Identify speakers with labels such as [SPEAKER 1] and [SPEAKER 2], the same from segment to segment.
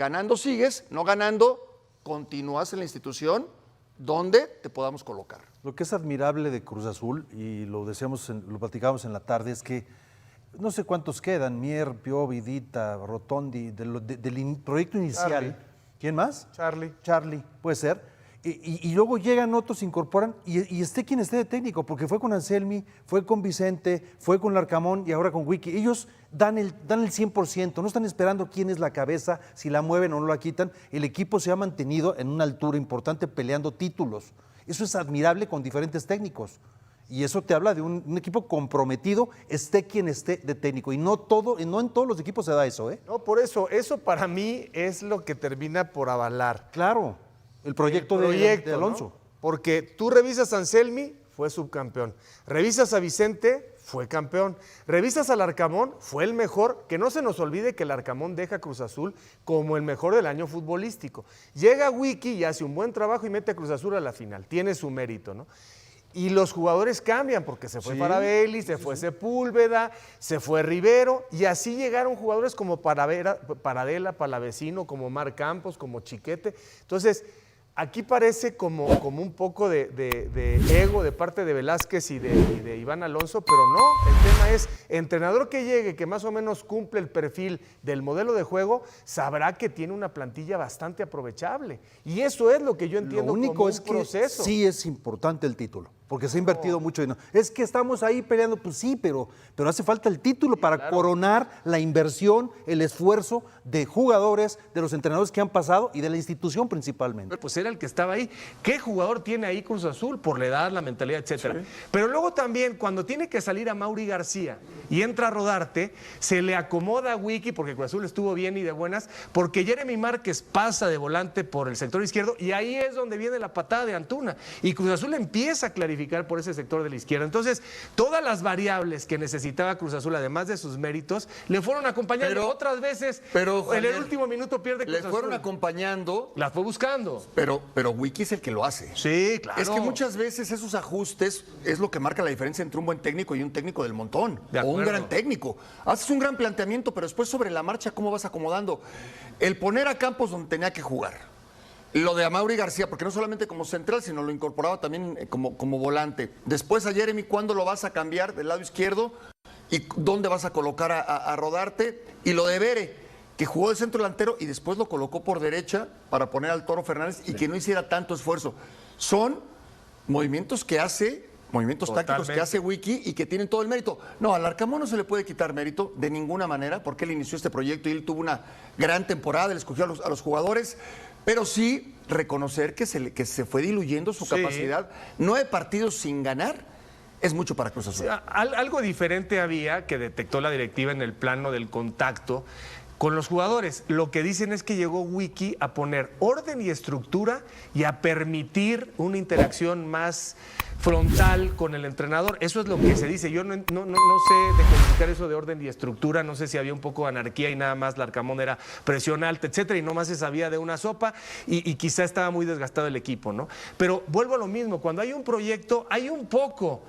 [SPEAKER 1] ganando sigues, no ganando, continúas en la institución donde te podamos colocar.
[SPEAKER 2] Lo que es admirable de Cruz Azul, y lo platicábamos en la tarde, es que no sé cuántos quedan, Mier, Piovi, Dita, Rotondi, del proyecto inicial.
[SPEAKER 3] Charlie.
[SPEAKER 2] ¿Quién más?
[SPEAKER 3] Charlie.
[SPEAKER 2] Puede ser. Y luego llegan otros, se incorporan, y esté quien esté de técnico, porque fue con Anselmi, fue con Vicente, fue con Larcamón y ahora con Wiki. Ellos dan el 100%, no están esperando quién es la cabeza, si la mueven o no la quitan. El equipo se ha mantenido en una altura importante peleando títulos. Eso es admirable con diferentes técnicos. Y eso te habla de un equipo comprometido, esté quien esté de técnico. Y no en todos los equipos se da eso, ¿eh?
[SPEAKER 3] No, por eso para mí es lo que termina por avalar.
[SPEAKER 2] Claro, el proyecto de Alonso.
[SPEAKER 3] ¿no? Porque tú revisas a Anselmi, fue subcampeón. Revisas a Vicente, fue campeón. Revisas al Arcamón, fue el mejor. Que no se nos olvide que el Arcamón deja a Cruz Azul como el mejor del año futbolístico. Llega Wiki y hace un buen trabajo y mete a Cruz Azul a la final. Tiene su mérito, ¿no? Y los jugadores cambian porque se fue Farabelli, se fue Sepúlveda, se fue Rivero y así llegaron jugadores como Paradela, Palavecino, como Mar Campos, como Chiquete. Entonces, aquí parece como un poco de ego de parte de Velázquez y de Iván Alonso, pero no, el tema es, entrenador que llegue, que más o menos cumple el perfil del modelo de juego, sabrá que tiene una plantilla bastante aprovechable. Y eso es lo que yo entiendo
[SPEAKER 2] como un proceso.
[SPEAKER 3] Lo único es que
[SPEAKER 2] sí es importante el título, porque se ha invertido mucho dinero. Es que estamos ahí peleando, pues sí, pero hace falta el título para coronar la inversión, el esfuerzo de jugadores, de los entrenadores que han pasado y de la institución principalmente.
[SPEAKER 4] Pues era el que estaba ahí. ¿Qué jugador tiene ahí Cruz Azul? Por la edad, la mentalidad, etcétera. Sí. Pero luego también, cuando tiene que salir a Mauri García y entra a Rodarte, se le acomoda a Wiki, porque Cruz Azul estuvo bien y de buenas, porque Jeremy Márquez pasa de volante por el sector izquierdo y ahí es donde viene la patada de Antuna. Y Cruz Azul empieza a clarificar por ese sector de la izquierda. Entonces, todas las variables que necesitaba Cruz Azul, además de sus méritos, le fueron acompañando. Pero, otras veces, en el último minuto pierde Cruz Azul.
[SPEAKER 1] Le fueron acompañando.
[SPEAKER 4] La fue buscando.
[SPEAKER 1] Pero Wiki es el que lo hace.
[SPEAKER 4] Sí, claro.
[SPEAKER 1] Es que muchas veces esos ajustes es lo que marca la diferencia entre un buen técnico y un técnico del montón. O un gran técnico. Haces un gran planteamiento, pero después sobre la marcha, ¿cómo vas acomodando? El poner a Campos donde tenía que jugar. Lo de Amaury García, porque no solamente como central, sino lo incorporaba también como volante. Después a Jeremy, ¿cuándo lo vas a cambiar del lado izquierdo? ¿Y dónde vas a colocar a Rodarte? Y lo de Bere, que jugó de centro delantero y después lo colocó por derecha para poner al Toro Fernández y que no hiciera tanto esfuerzo. Son movimientos tácticos que hace Wiki y que tienen todo el mérito. No, al Arcamón no se le puede quitar mérito de ninguna manera porque él inició este proyecto y él tuvo una gran temporada, él escogió a los jugadores, pero sí reconocer que se fue diluyendo su capacidad. 9 partidos sin ganar es mucho para Cruz Azul.
[SPEAKER 4] Algo diferente había que detectó la directiva en el plano del contacto con los jugadores. Lo que dicen es que llegó Wiki a poner orden y estructura y a permitir una interacción más frontal con el entrenador. Eso es lo que se dice. Yo no sé decodificar eso de orden y estructura. No sé si había un poco de anarquía y nada más Larcamón era presión alta, etcétera, y nomás se sabía de una sopa y quizá estaba muy desgastado el equipo, ¿no? Pero vuelvo a lo mismo. Cuando hay un proyecto, hay un poco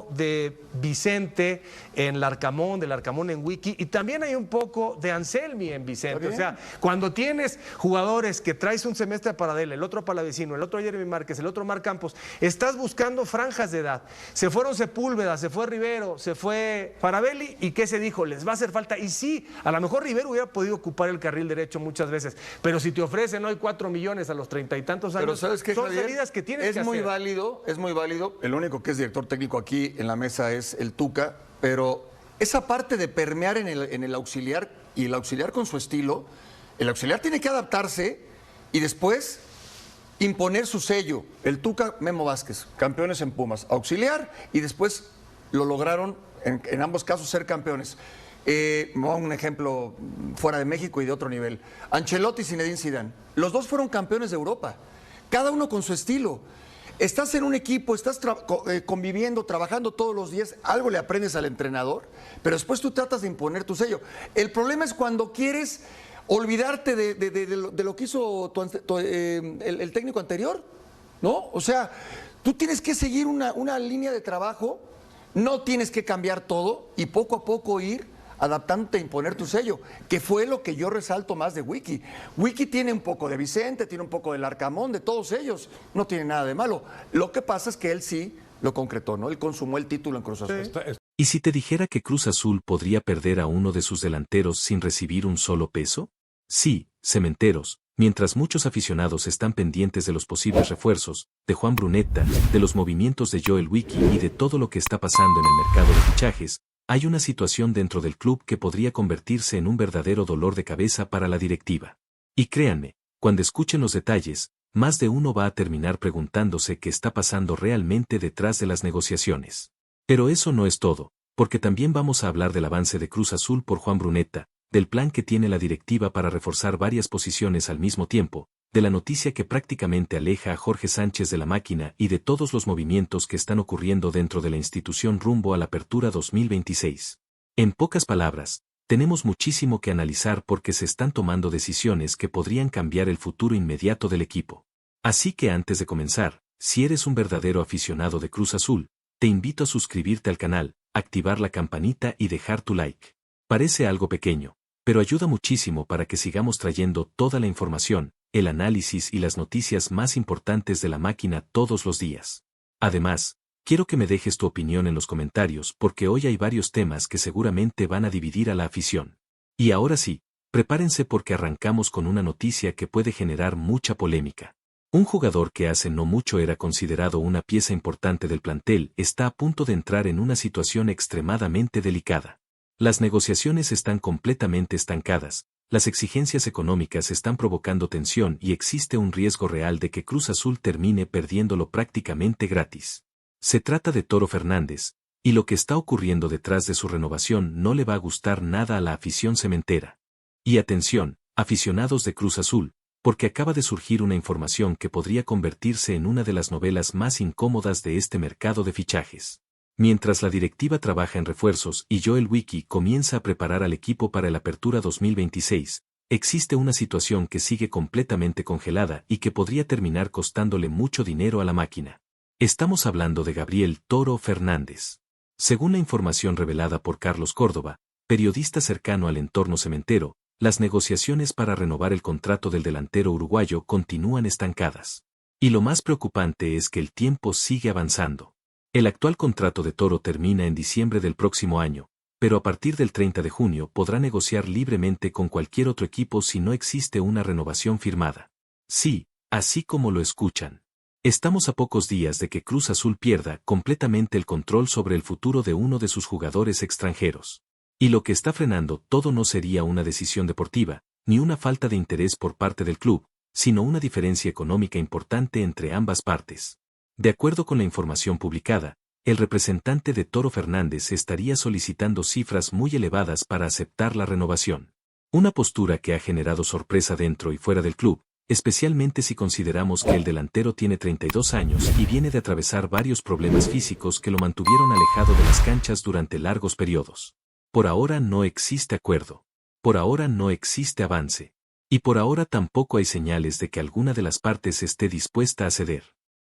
[SPEAKER 4] de Vicente en Larcamón, de Larcamón en Wiki, y también hay un poco de Anselmi en Vicente. O sea, cuando tienes jugadores que traes un semestre a Paradela, el otro a Palavecino, el otro a Jeremy Márquez, el otro a Mar Campos, estás buscando franjas de edad. Se fueron Sepúlveda, se fue Rivero, se fue Farabelli, ¿y qué se dijo? Les va a hacer falta. Y sí, a lo mejor Rivero hubiera podido ocupar el carril derecho muchas veces, pero si te ofrecen hoy 4 millones a los 30 y tantos años,
[SPEAKER 1] pero ¿sabes qué,
[SPEAKER 4] son
[SPEAKER 1] Javier?
[SPEAKER 4] salidas que tienes que hacer.
[SPEAKER 1] Es muy válido. El único que es director técnico aquí en la mesa es el Tuca, pero esa parte de permear en el auxiliar y el auxiliar con su estilo, el auxiliar tiene que adaptarse y después imponer su sello. El Tuca, Memo Vázquez, campeones en Pumas, auxiliar, y después lo lograron en ambos casos ser campeones. Un ejemplo fuera de México y de otro nivel. Ancelotti y Zinedine Zidane. Los dos fueron campeones de Europa, cada uno con su estilo. Estás en un equipo, estás conviviendo, trabajando todos los días, algo le aprendes al entrenador, pero después tú tratas de imponer tu sello. El problema es cuando quieres olvidarte de lo que hizo el técnico anterior, ¿no? O sea, tú tienes que seguir una línea de trabajo, no tienes que cambiar todo y poco a poco ir adaptándote a imponer tu sello, que fue lo que yo resalto más de Wiki. Wiki tiene un poco de Vicente, tiene un poco del Arcamón, de todos ellos, no tiene nada de malo. Lo que pasa es que él sí lo concretó, ¿no? Él consumó el título en Cruz Azul.
[SPEAKER 5] ¿Y si te dijera que Cruz Azul podría perder a uno de sus delanteros sin recibir un solo peso? Sí, cementeros, mientras muchos aficionados están pendientes de los posibles refuerzos, de Juan Brunetta, de los movimientos de Joel Wiki y de todo lo que está pasando en el mercado de fichajes, hay una situación dentro del club que podría convertirse en un verdadero dolor de cabeza para la directiva. Y créanme, cuando escuchen los detalles, más de uno va a terminar preguntándose qué está pasando realmente detrás de las negociaciones. Pero eso no es todo, porque también vamos a hablar del avance de Cruz Azul por Juan Brunetta, del plan que tiene la directiva para reforzar varias posiciones al mismo tiempo, de la noticia que prácticamente aleja a Jorge Sánchez de la máquina y de todos los movimientos que están ocurriendo dentro de la institución rumbo a la apertura 2026. En pocas palabras, tenemos muchísimo que analizar porque se están tomando decisiones que podrían cambiar el futuro inmediato del equipo. Así que antes de comenzar, si eres un verdadero aficionado de Cruz Azul, te invito a suscribirte al canal, activar la campanita y dejar tu like. Parece algo pequeño, pero ayuda muchísimo para que sigamos trayendo toda la información, el análisis y las noticias más importantes de la máquina todos los días. Además, quiero que me dejes tu opinión en los comentarios porque hoy hay varios temas que seguramente van a dividir a la afición. Y ahora sí, prepárense porque arrancamos con una noticia que puede generar mucha polémica. Un jugador que hace no mucho era considerado una pieza importante del plantel está a punto de entrar en una situación extremadamente delicada. Las negociaciones están completamente estancadas, las exigencias económicas están provocando tensión y existe un riesgo real de que Cruz Azul termine perdiéndolo prácticamente gratis. Se trata de Toro Fernández, y lo que está ocurriendo detrás de su renovación no le va a gustar nada a la afición cementera. Y atención, aficionados de Cruz Azul, porque acaba de surgir una información que podría convertirse en una de las novelas más incómodas de este mercado de fichajes. Mientras la directiva trabaja en refuerzos y Joel Wiki comienza a preparar al equipo para el Apertura 2026, existe una situación que sigue completamente congelada y que podría terminar costándole mucho dinero a la máquina. Estamos hablando de Gabriel Toro Fernández. Según la información revelada por Carlos Córdoba, periodista cercano al entorno cementero, las negociaciones para renovar el contrato del delantero uruguayo continúan estancadas. Y lo más preocupante es que el tiempo sigue avanzando. El actual contrato de Toro termina en diciembre del próximo año, pero a partir del 30 de junio podrá negociar libremente con cualquier otro equipo si no existe una renovación firmada. Sí, así como lo escuchan. Estamos a pocos días de que Cruz Azul pierda completamente el control sobre el futuro de uno de sus jugadores extranjeros. Y lo que está frenando todo no sería una decisión deportiva, ni una falta de interés por parte del club, sino una diferencia económica importante entre ambas partes. De acuerdo con la información publicada, el representante de Toro Fernández estaría solicitando cifras muy elevadas para aceptar la renovación. Una postura que ha generado sorpresa dentro y fuera del club, especialmente si consideramos que el delantero tiene 32 años y viene de atravesar varios problemas físicos que lo mantuvieron alejado de las canchas durante largos periodos. Por ahora no existe acuerdo. Por ahora no existe avance. Y por ahora tampoco hay señales de que alguna de las partes esté dispuesta a ceder.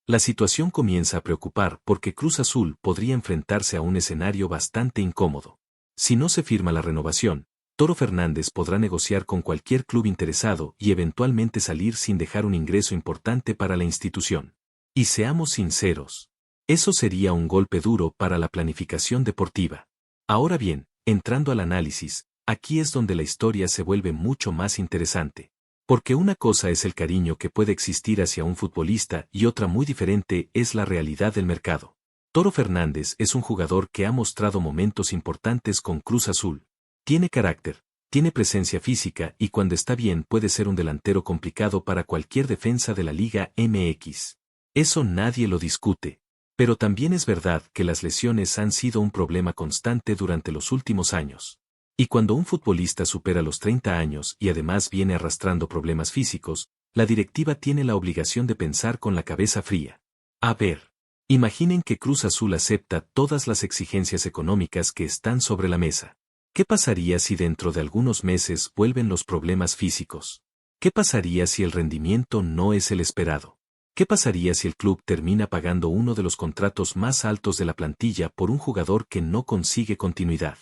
[SPEAKER 5] La situación comienza a preocupar porque Cruz Azul podría enfrentarse a un escenario bastante incómodo. Si no se firma la renovación, Toro Fernández podrá negociar con cualquier club interesado y eventualmente salir sin dejar un ingreso importante para la institución. Y seamos sinceros, eso sería un golpe duro para la planificación deportiva. Ahora bien, entrando al análisis, aquí es donde la historia se vuelve mucho más interesante. Porque una cosa es el cariño que puede existir hacia un futbolista y otra muy diferente es la realidad del mercado. Toro Fernández es un jugador que ha mostrado momentos importantes con Cruz Azul. Tiene carácter, tiene presencia física y cuando está bien puede ser un delantero complicado para cualquier defensa de la Liga MX. Eso nadie lo discute. Pero también es verdad que las lesiones han sido un problema constante durante los últimos años. Y cuando un futbolista supera los 30 años y además viene arrastrando problemas físicos, la directiva tiene la obligación de pensar con la cabeza fría. A ver, imaginen que Cruz Azul acepta todas las exigencias económicas que están sobre la mesa. ¿Qué pasaría si dentro de algunos meses vuelven los problemas físicos? ¿Qué pasaría si el rendimiento no es el esperado? ¿Qué pasaría si el club termina pagando uno de los contratos más altos de la plantilla por un jugador que no consigue continuidad?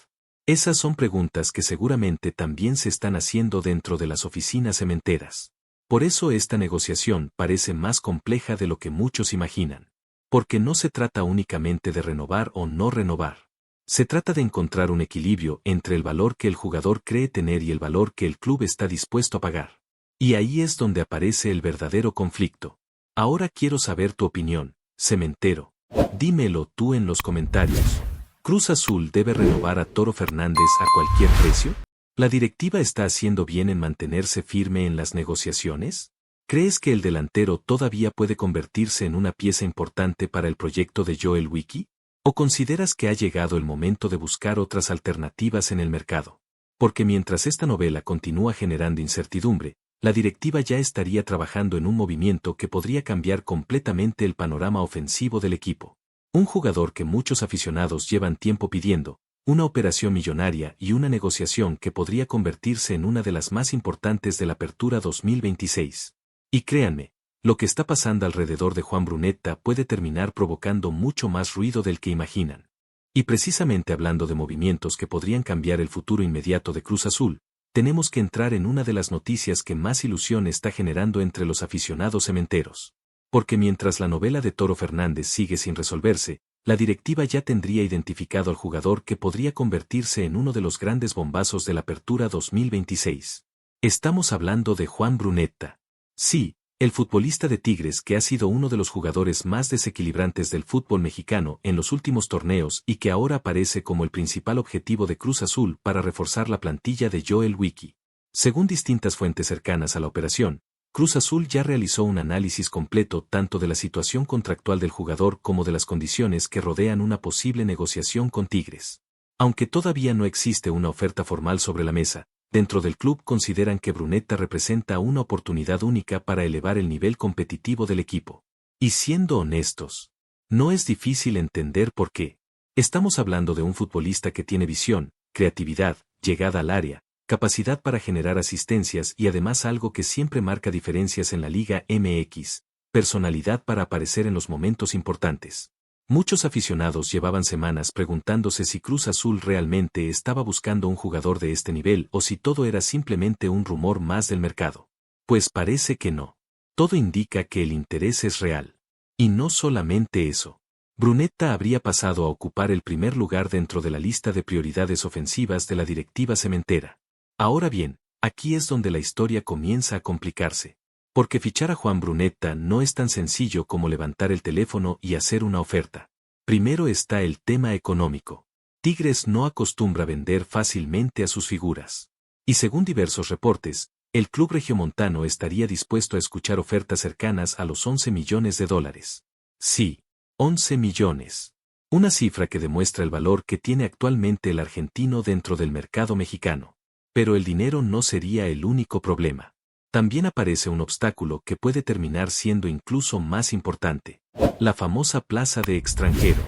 [SPEAKER 5] Esas son preguntas que seguramente también se están haciendo dentro de las oficinas cementeras. Por eso esta negociación parece más compleja de lo que muchos imaginan. Porque no se trata únicamente de renovar o no renovar. Se trata de encontrar un equilibrio entre el valor que el jugador cree tener y el valor que el club está dispuesto a pagar. Y ahí es donde aparece el verdadero conflicto. Ahora quiero saber tu opinión, cementero. Dímelo tú en los comentarios. ¿Cruz Azul debe renovar a Toro Fernández a cualquier precio? ¿La directiva está haciendo bien en mantenerse firme en las negociaciones? ¿Crees que el delantero todavía puede convertirse en una pieza importante para el proyecto de Joel Wiki? ¿O consideras que ha llegado el momento de buscar otras alternativas en el mercado? Porque mientras esta novela continúa generando incertidumbre, la directiva ya estaría trabajando en un movimiento que podría cambiar completamente el panorama ofensivo del equipo. Un jugador que muchos aficionados llevan tiempo pidiendo, una operación millonaria y una negociación que podría convertirse en una de las más importantes de la Apertura 2026. Y créanme, lo que está pasando alrededor de Juan Brunetta puede terminar provocando mucho más ruido del que imaginan. Y precisamente hablando de movimientos que podrían cambiar el futuro inmediato de Cruz Azul, tenemos que entrar en una de las noticias que más ilusión está generando entre los aficionados cementeros. Porque mientras la novela de Toro Fernández sigue sin resolverse, la directiva ya tendría identificado al jugador que podría convertirse en uno de los grandes bombazos de la Apertura 2026. Estamos hablando de Juan Brunetta. Sí, el futbolista de Tigres que ha sido uno de los jugadores más desequilibrantes del fútbol mexicano en los últimos torneos y que ahora aparece como el principal objetivo de Cruz Azul para reforzar la plantilla de Joel Wiki. Según distintas fuentes cercanas a la operación, Cruz Azul ya realizó un análisis completo tanto de la situación contractual del jugador como de las condiciones que rodean una posible negociación con Tigres. Aunque todavía no existe una oferta formal sobre la mesa, dentro del club consideran que Brunetta representa una oportunidad única para elevar el nivel competitivo del equipo. Y siendo honestos, no es difícil entender por qué. Estamos hablando de un futbolista que tiene visión, creatividad, llegada al área, capacidad para generar asistencias y además algo que siempre marca diferencias en la Liga MX, personalidad para aparecer en los momentos importantes. Muchos aficionados llevaban semanas preguntándose si Cruz Azul realmente estaba buscando un jugador de este nivel o si todo era simplemente un rumor más del mercado. Pues parece que no. Todo indica que el interés es real. Y no solamente eso. Brunetta habría pasado a ocupar el primer lugar dentro de la lista de prioridades ofensivas de la directiva cementera. Ahora bien, aquí es donde la historia comienza a complicarse. Porque fichar a Juan Brunetta no es tan sencillo como levantar el teléfono y hacer una oferta. Primero está el tema económico. Tigres no acostumbra vender fácilmente a sus figuras. Y según diversos reportes, el club regiomontano estaría dispuesto a escuchar ofertas cercanas a los 11 millones de dólares. Sí, 11 millones. Una cifra que demuestra el valor que tiene actualmente el argentino dentro del mercado mexicano. Pero el dinero no sería el único problema. También aparece un obstáculo que puede terminar siendo incluso más importante. La famosa plaza de extranjero.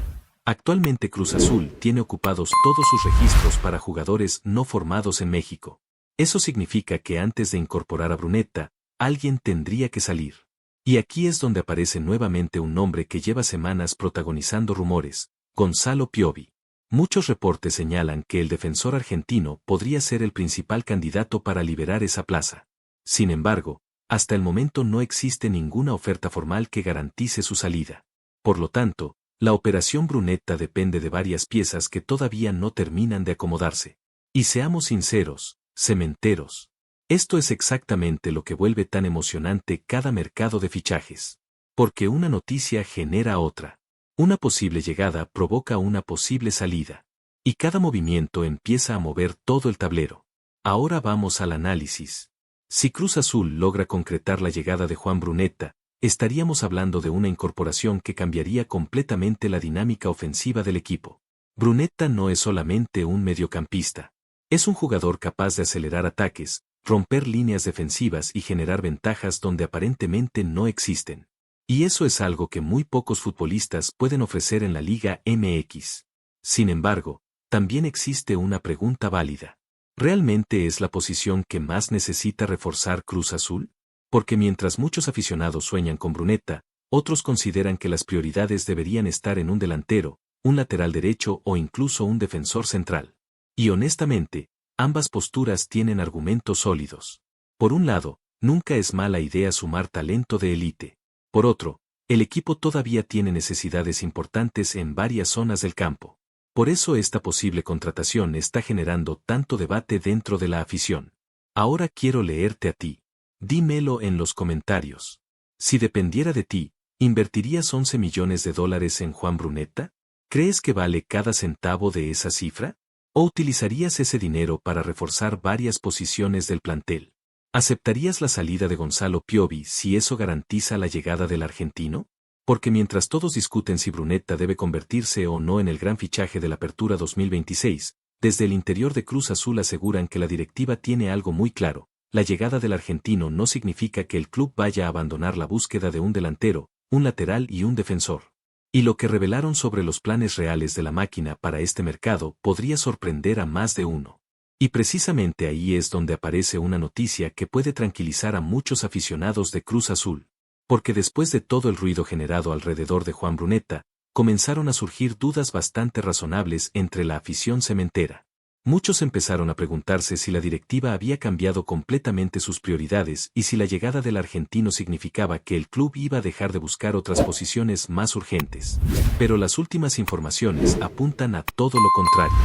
[SPEAKER 5] Actualmente Cruz Azul tiene ocupados todos sus registros para jugadores no formados en México. Eso significa que antes de incorporar a Brunetta, alguien tendría que salir. Y aquí es donde aparece nuevamente un nombre que lleva semanas protagonizando rumores, Gonzalo Piovi. Muchos reportes señalan que el defensor argentino podría ser el principal candidato para liberar esa plaza. Sin embargo, hasta el momento no existe ninguna oferta formal que garantice su salida. Por lo tanto, la operación Brunetta depende de varias piezas que todavía no terminan de acomodarse. Y seamos sinceros, cementeros. Esto es exactamente lo que vuelve tan emocionante cada mercado de fichajes. Porque una noticia genera otra. Una posible llegada provoca una posible salida. Y cada movimiento empieza a mover todo el tablero. Ahora vamos al análisis. Si Cruz Azul logra concretar la llegada de Juan Brunetta, estaríamos hablando de una incorporación que cambiaría completamente la dinámica ofensiva del equipo. Brunetta no es solamente un mediocampista. Es un jugador capaz de acelerar ataques, romper líneas defensivas y generar ventajas donde aparentemente no existen. Y eso es algo que muy pocos futbolistas pueden ofrecer en la Liga MX. Sin embargo, también existe una pregunta válida. ¿Realmente es la posición que más necesita reforzar Cruz Azul? Porque mientras muchos aficionados sueñan con Brunetta, otros consideran que las prioridades deberían estar en un delantero, un lateral derecho o incluso un defensor central. Y honestamente, ambas posturas tienen argumentos sólidos. Por un lado, nunca es mala idea sumar talento de élite. Por otro, el equipo todavía tiene necesidades importantes en varias zonas del campo. Por eso esta posible contratación está generando tanto debate dentro de la afición. Ahora quiero leerte a ti. Dímelo en los comentarios. Si dependiera de ti, ¿invertirías 11 millones de dólares en Juan Brunetta? ¿Crees que vale cada centavo de esa cifra? ¿O utilizarías ese dinero para reforzar varias posiciones del plantel? ¿Aceptarías la salida de Gonzalo Piovi si eso garantiza la llegada del argentino? Porque mientras todos discuten si Brunetta debe convertirse o no en el gran fichaje de la Apertura 2026, desde el interior de Cruz Azul aseguran que la directiva tiene algo muy claro: la llegada del argentino no significa que el club vaya a abandonar la búsqueda de un delantero, un lateral y un defensor. Y lo que revelaron sobre los planes reales de la máquina para este mercado podría sorprender a más de uno. Y precisamente ahí es donde aparece una noticia que puede tranquilizar a muchos aficionados de Cruz Azul. Porque después de todo el ruido generado alrededor de Juan Brunetta, comenzaron a surgir dudas bastante razonables entre la afición cementera. Muchos empezaron a preguntarse si la directiva había cambiado completamente sus prioridades y si la llegada del argentino significaba que el club iba a dejar de buscar otras posiciones más urgentes. Pero las últimas informaciones apuntan a todo lo contrario.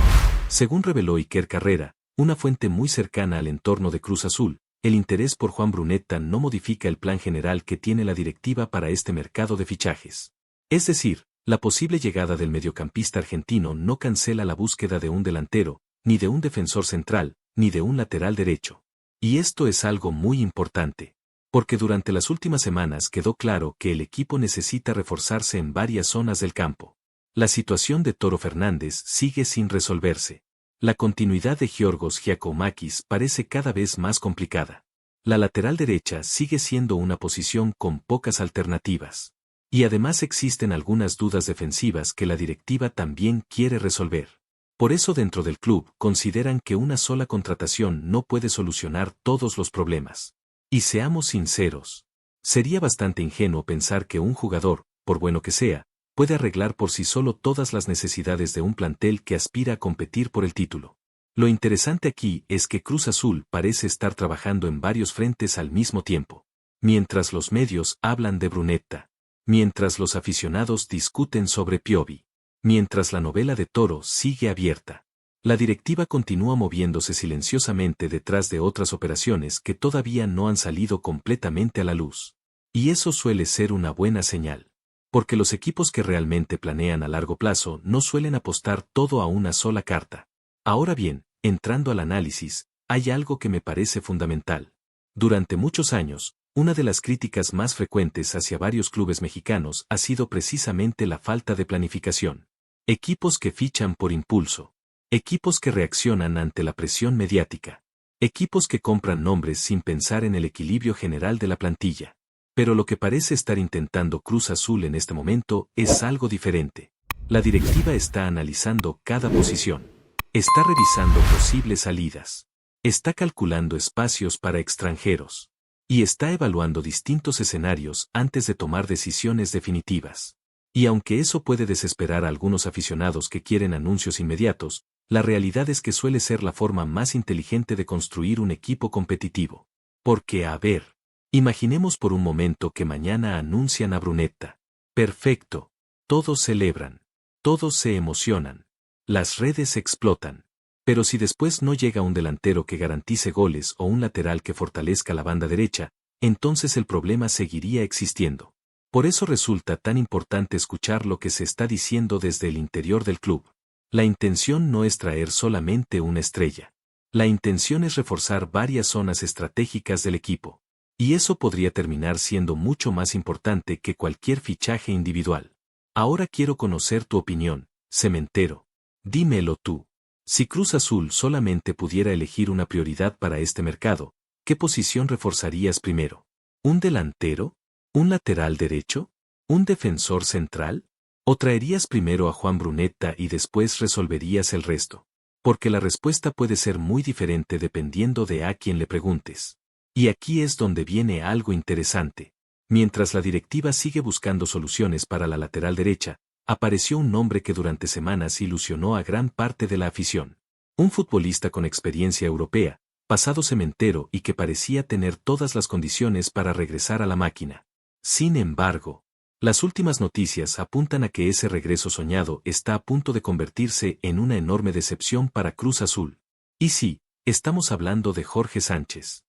[SPEAKER 5] Según reveló Iker Carrera, una fuente muy cercana al entorno de Cruz Azul, el interés por Juan Brunetta no modifica el plan general que tiene la directiva para este mercado de fichajes. Es decir, la posible llegada del mediocampista argentino no cancela la búsqueda de un delantero, ni de un defensor central, ni de un lateral derecho. Y esto es algo muy importante, porque durante las últimas semanas quedó claro que el equipo necesita reforzarse en varias zonas del campo. La situación de Toro Fernández sigue sin resolverse. La continuidad de Giorgos Giakoumakis parece cada vez más complicada. La lateral derecha sigue siendo una posición con pocas alternativas. Y además existen algunas dudas defensivas que la directiva también quiere resolver. Por eso dentro del club consideran que una sola contratación no puede solucionar todos los problemas. Y seamos sinceros, sería bastante ingenuo pensar que un jugador, por bueno que sea, puede arreglar por sí solo todas las necesidades de un plantel que aspira a competir por el título. Lo interesante aquí es que Cruz Azul parece estar trabajando en varios frentes al mismo tiempo. Mientras los medios hablan de Brunetta, mientras los aficionados discuten sobre Piovi, mientras la novela de Toro sigue abierta, la directiva continúa moviéndose silenciosamente detrás de otras operaciones que todavía no han salido completamente a la luz. Y eso suele ser una buena señal. Porque los equipos que realmente planean a largo plazo no suelen apostar todo a una sola carta. Ahora bien, entrando al análisis, hay algo que me parece fundamental. Durante muchos años, una de las críticas más frecuentes hacia varios clubes mexicanos ha sido precisamente la falta de planificación. Equipos que fichan por impulso. Equipos que reaccionan ante la presión mediática. Equipos que compran nombres sin pensar en el equilibrio general de la plantilla. Pero lo que parece estar intentando Cruz Azul en este momento es algo diferente. La directiva está analizando cada posición. Está revisando posibles salidas. Está calculando espacios para extranjeros. Y está evaluando distintos escenarios antes de tomar decisiones definitivas. Y aunque eso puede desesperar a algunos aficionados que quieren anuncios inmediatos, la realidad es que suele ser la forma más inteligente de construir un equipo competitivo. Porque, a ver, imaginemos por un momento que mañana anuncian a Brunetta. Perfecto. Todos celebran. Todos se emocionan. Las redes explotan. Pero si después no llega un delantero que garantice goles o un lateral que fortalezca la banda derecha, entonces el problema seguiría existiendo. Por eso resulta tan importante escuchar lo que se está diciendo desde el interior del club. La intención no es traer solamente una estrella. La intención es reforzar varias zonas estratégicas del equipo. Y eso podría terminar siendo mucho más importante que cualquier fichaje individual. Ahora quiero conocer tu opinión, cementero. Dímelo tú. Si Cruz Azul solamente pudiera elegir una prioridad para este mercado, ¿qué posición reforzarías primero? ¿Un delantero? ¿Un lateral derecho? ¿Un defensor central? ¿O traerías primero a Juan Brunetta y después resolverías el resto? Porque la respuesta puede ser muy diferente dependiendo de a quién le preguntes. Y aquí es donde viene algo interesante. Mientras la directiva sigue buscando soluciones para la lateral derecha, apareció un nombre que durante semanas ilusionó a gran parte de la afición. Un futbolista con experiencia europea, pasado cementero y que parecía tener todas las condiciones para regresar a la máquina. Sin embargo, las últimas noticias apuntan a que ese regreso soñado está a punto de convertirse en una enorme decepción para Cruz Azul. Y sí, estamos hablando de Jorge Sánchez.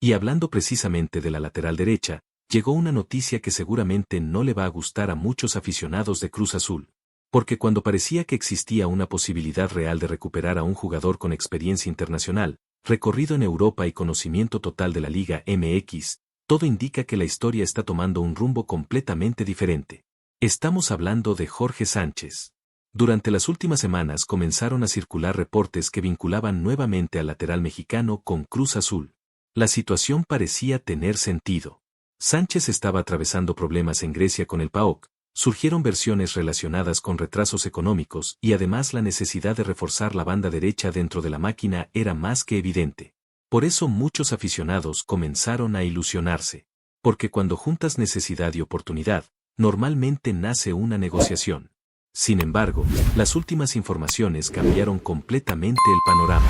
[SPEAKER 5] Y hablando precisamente de la lateral derecha, llegó una noticia que seguramente no le va a gustar a muchos aficionados de Cruz Azul. Porque cuando parecía que existía una posibilidad real de recuperar a un jugador con experiencia internacional, recorrido en Europa y conocimiento total de la Liga MX, todo indica que la historia está tomando un rumbo completamente diferente. Estamos hablando de Jorge Sánchez. Durante las últimas semanas comenzaron a circular reportes que vinculaban nuevamente al lateral mexicano con Cruz Azul. La situación parecía tener sentido. Sánchez estaba atravesando problemas en Grecia con el PAOK, surgieron versiones relacionadas con retrasos económicos y además la necesidad de reforzar la banda derecha dentro de la máquina era más que evidente. Por eso muchos aficionados comenzaron a ilusionarse. Porque cuando juntas necesidad y oportunidad, normalmente nace una negociación. Sin embargo, las últimas informaciones cambiaron completamente el panorama.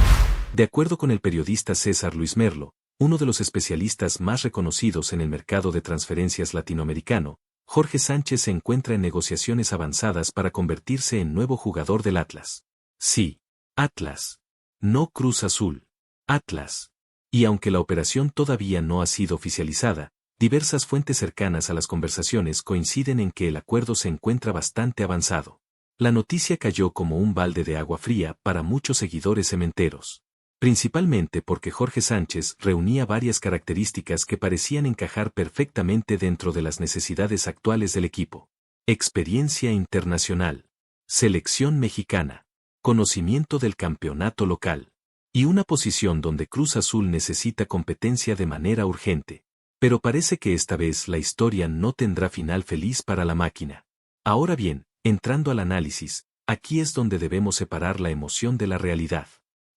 [SPEAKER 5] De acuerdo con el periodista César Luis Merlo, uno de los especialistas más reconocidos en el mercado de transferencias latinoamericano, Jorge Sánchez se encuentra en negociaciones avanzadas para convertirse en nuevo jugador del Atlas. Sí, Atlas. No Cruz Azul. Atlas. Y aunque la operación todavía no ha sido oficializada, diversas fuentes cercanas a las conversaciones coinciden en que el acuerdo se encuentra bastante avanzado. La noticia cayó como un balde de agua fría para muchos seguidores cementeros. Principalmente porque Jorge Sánchez reunía varias características que parecían encajar perfectamente dentro de las necesidades actuales del equipo. Experiencia internacional. Selección mexicana. Conocimiento del campeonato local. Y una posición donde Cruz Azul necesita competencia de manera urgente. Pero parece que esta vez la historia no tendrá final feliz para la máquina. Ahora bien, entrando al análisis, aquí es donde debemos separar la emoción de la realidad.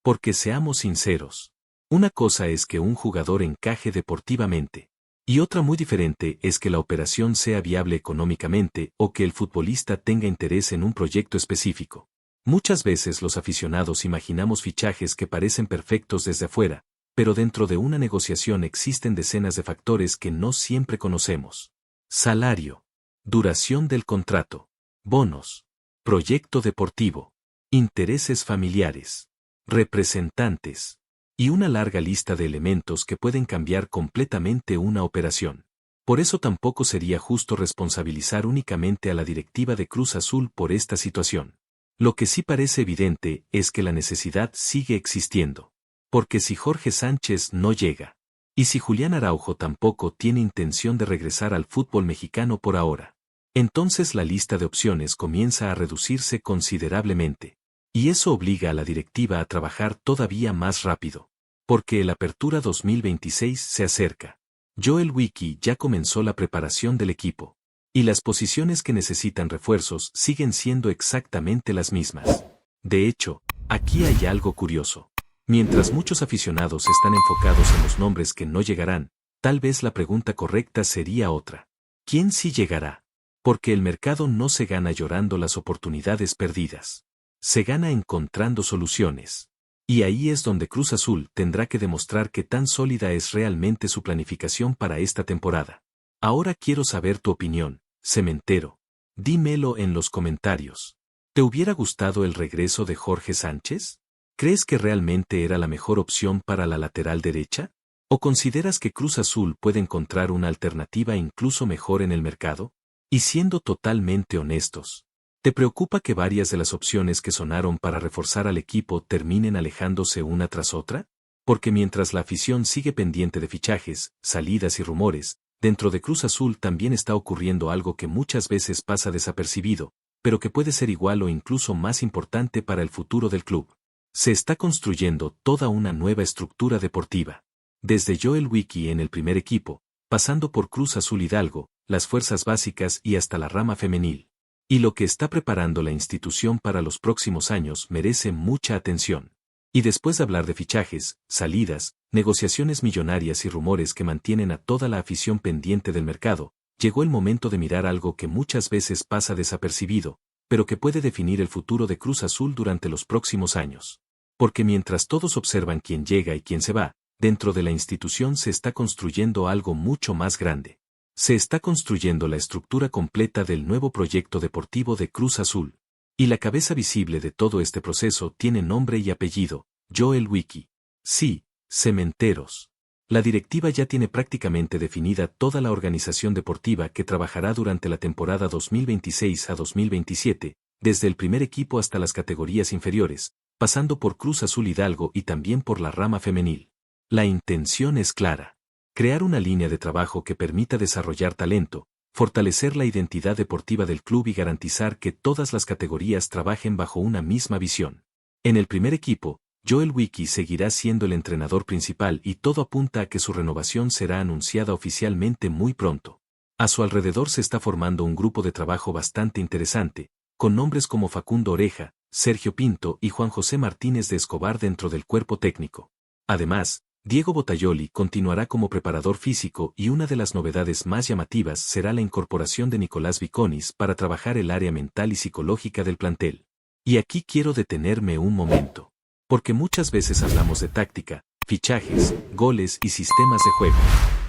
[SPEAKER 5] Porque seamos sinceros. Una cosa es que un jugador encaje deportivamente. Y otra muy diferente es que la operación sea viable económicamente o que el futbolista tenga interés en un proyecto específico. Muchas veces los aficionados imaginamos fichajes que parecen perfectos desde afuera, pero dentro de una negociación existen decenas de factores que no siempre conocemos. Salario. Duración del contrato. Bonos. Proyecto deportivo. Intereses familiares. Representantes. Y una larga lista de elementos que pueden cambiar completamente una operación. Por eso tampoco sería justo responsabilizar únicamente a la directiva de Cruz Azul por esta situación. Lo que sí parece evidente es que la necesidad sigue existiendo. Porque si Jorge Sánchez no llega, y si Julián Araujo tampoco tiene intención de regresar al fútbol mexicano por ahora, entonces la lista de opciones comienza a reducirse considerablemente. Y eso obliga a la directiva a trabajar todavía más rápido. Porque el Apertura 2026 se acerca. Joel Wiki ya comenzó la preparación del equipo. Y las posiciones que necesitan refuerzos siguen siendo exactamente las mismas. De hecho, aquí hay algo curioso. Mientras muchos aficionados están enfocados en los nombres que no llegarán, tal vez la pregunta correcta sería otra. ¿Quién sí llegará? Porque el mercado no se gana llorando las oportunidades perdidas. Se gana encontrando soluciones. Y ahí es donde Cruz Azul tendrá que demostrar qué tan sólida es realmente su planificación para esta temporada. Ahora quiero saber tu opinión, cementero. Dímelo en los comentarios. ¿Te hubiera gustado el regreso de Jorge Sánchez? ¿Crees que realmente era la mejor opción para la lateral derecha? ¿O consideras que Cruz Azul puede encontrar una alternativa incluso mejor en el mercado? Y siendo totalmente honestos, ¿te preocupa que varias de las opciones que sonaron para reforzar al equipo terminen alejándose una tras otra? Porque mientras la afición sigue pendiente de fichajes, salidas y rumores, dentro de Cruz Azul también está ocurriendo algo que muchas veces pasa desapercibido, pero que puede ser igual o incluso más importante para el futuro del club. Se está construyendo toda una nueva estructura deportiva. Desde Joel Wiki en el primer equipo, pasando por Cruz Azul Hidalgo, las fuerzas básicas y hasta la rama femenil. Y lo que está preparando la institución para los próximos años merece mucha atención. Y después de hablar de fichajes, salidas, negociaciones millonarias y rumores que mantienen a toda la afición pendiente del mercado, llegó el momento de mirar algo que muchas veces pasa desapercibido, pero que puede definir el futuro de Cruz Azul durante los próximos años. Porque mientras todos observan quién llega y quién se va, dentro de la institución se está construyendo algo mucho más grande. Se está construyendo la estructura completa del nuevo proyecto deportivo de Cruz Azul. Y la cabeza visible de todo este proceso tiene nombre y apellido, Joel Wickie. Sí, cementeros. La directiva ya tiene prácticamente definida toda la organización deportiva que trabajará durante la temporada 2026 a 2027, desde el primer equipo hasta las categorías inferiores, pasando por Cruz Azul Hidalgo y también por la rama femenil. La intención es clara. Crear una línea de trabajo que permita desarrollar talento, fortalecer la identidad deportiva del club y garantizar que todas las categorías trabajen bajo una misma visión. En el primer equipo, Joel Wickie seguirá siendo el entrenador principal y todo apunta a que su renovación será anunciada oficialmente muy pronto. A su alrededor se está formando un grupo de trabajo bastante interesante, con nombres como Facundo Oreja, Sergio Pinto y Juan José Martínez de Escobar dentro del cuerpo técnico. Además, Diego Bottaioli continuará como preparador físico y una de las novedades más llamativas será la incorporación de Nicolás Viconis para trabajar el área mental y psicológica del plantel. Y aquí quiero detenerme un momento. Porque muchas veces hablamos de táctica, fichajes, goles y sistemas de juego,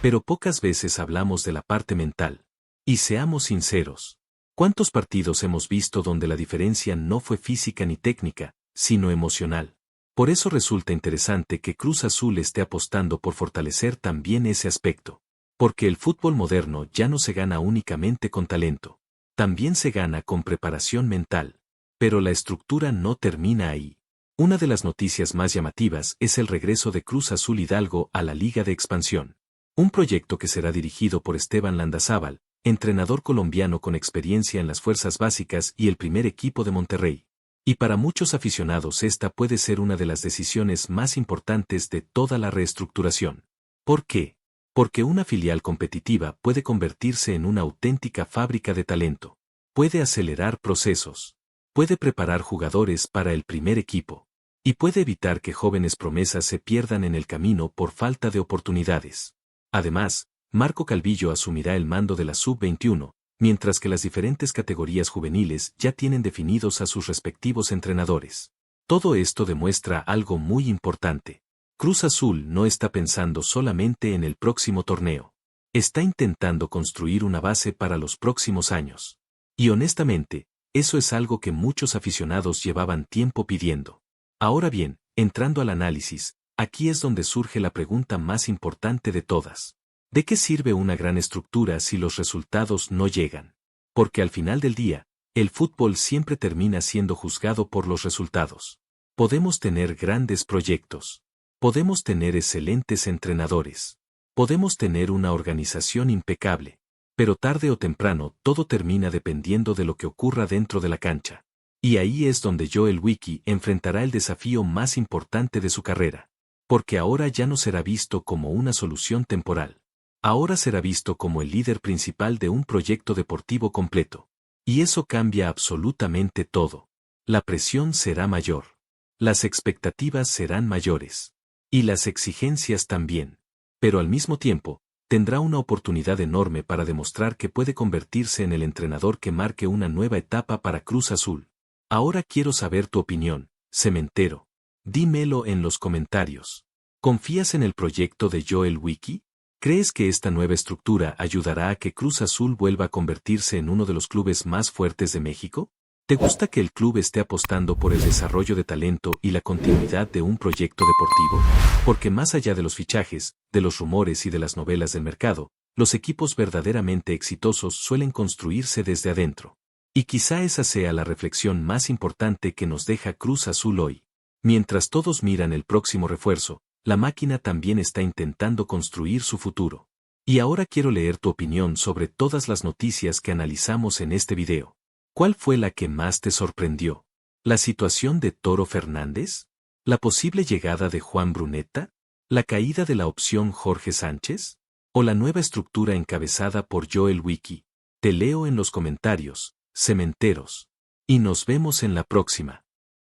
[SPEAKER 5] pero pocas veces hablamos de la parte mental. Y seamos sinceros. ¿Cuántos partidos hemos visto donde la diferencia no fue física ni técnica, sino emocional? Por eso resulta interesante que Cruz Azul esté apostando por fortalecer también ese aspecto. Porque el fútbol moderno ya no se gana únicamente con talento. También se gana con preparación mental. Pero la estructura no termina ahí. Una de las noticias más llamativas es el regreso de Cruz Azul Hidalgo a la Liga de Expansión. Un proyecto que será dirigido por Esteban Landazábal, entrenador colombiano con experiencia en las fuerzas básicas y el primer equipo de Monterrey. Y para muchos aficionados esta puede ser una de las decisiones más importantes de toda la reestructuración. ¿Por qué? Porque una filial competitiva puede convertirse en una auténtica fábrica de talento. Puede acelerar procesos. Puede preparar jugadores para el primer equipo. Y puede evitar que jóvenes promesas se pierdan en el camino por falta de oportunidades. Además, Marco Calvillo asumirá el mando de la Sub-21, mientras que las diferentes categorías juveniles ya tienen definidos a sus respectivos entrenadores. Todo esto demuestra algo muy importante. Cruz Azul no está pensando solamente en el próximo torneo. Está intentando construir una base para los próximos años. Y honestamente, eso es algo que muchos aficionados llevaban tiempo pidiendo. Ahora bien, entrando al análisis, aquí es donde surge la pregunta más importante de todas. ¿De qué sirve una gran estructura si los resultados no llegan? Porque al final del día, el fútbol siempre termina siendo juzgado por los resultados. Podemos tener grandes proyectos. Podemos tener excelentes entrenadores. Podemos tener una organización impecable. Pero tarde o temprano todo termina dependiendo de lo que ocurra dentro de la cancha. Y ahí es donde Joel Wickie enfrentará el desafío más importante de su carrera. Porque ahora ya no será visto como una solución temporal. Ahora será visto como el líder principal de un proyecto deportivo completo. Y eso cambia absolutamente todo. La presión será mayor. Las expectativas serán mayores. Y las exigencias también. Pero al mismo tiempo, tendrá una oportunidad enorme para demostrar que puede convertirse en el entrenador que marque una nueva etapa para Cruz Azul. Ahora quiero saber tu opinión, cementero. Dímelo en los comentarios. ¿Confías en el proyecto de Joel Wickie? ¿Crees que esta nueva estructura ayudará a que Cruz Azul vuelva a convertirse en uno de los clubes más fuertes de México? ¿Te gusta que el club esté apostando por el desarrollo de talento y la continuidad de un proyecto deportivo? Porque más allá de los fichajes, de los rumores y de las novelas del mercado, los equipos verdaderamente exitosos suelen construirse desde adentro. Y quizá esa sea la reflexión más importante que nos deja Cruz Azul hoy. Mientras todos miran el próximo refuerzo, la máquina también está intentando construir su futuro. Y ahora quiero leer tu opinión sobre todas las noticias que analizamos en este video. ¿Cuál fue la que más te sorprendió? ¿La situación de Toro Fernández? ¿La posible llegada de Juan Brunetta? ¿La caída de la opción Jorge Sánchez? ¿O la nueva estructura encabezada por Joel Wickie? Te leo en los comentarios, cementeros. Y nos vemos en la próxima.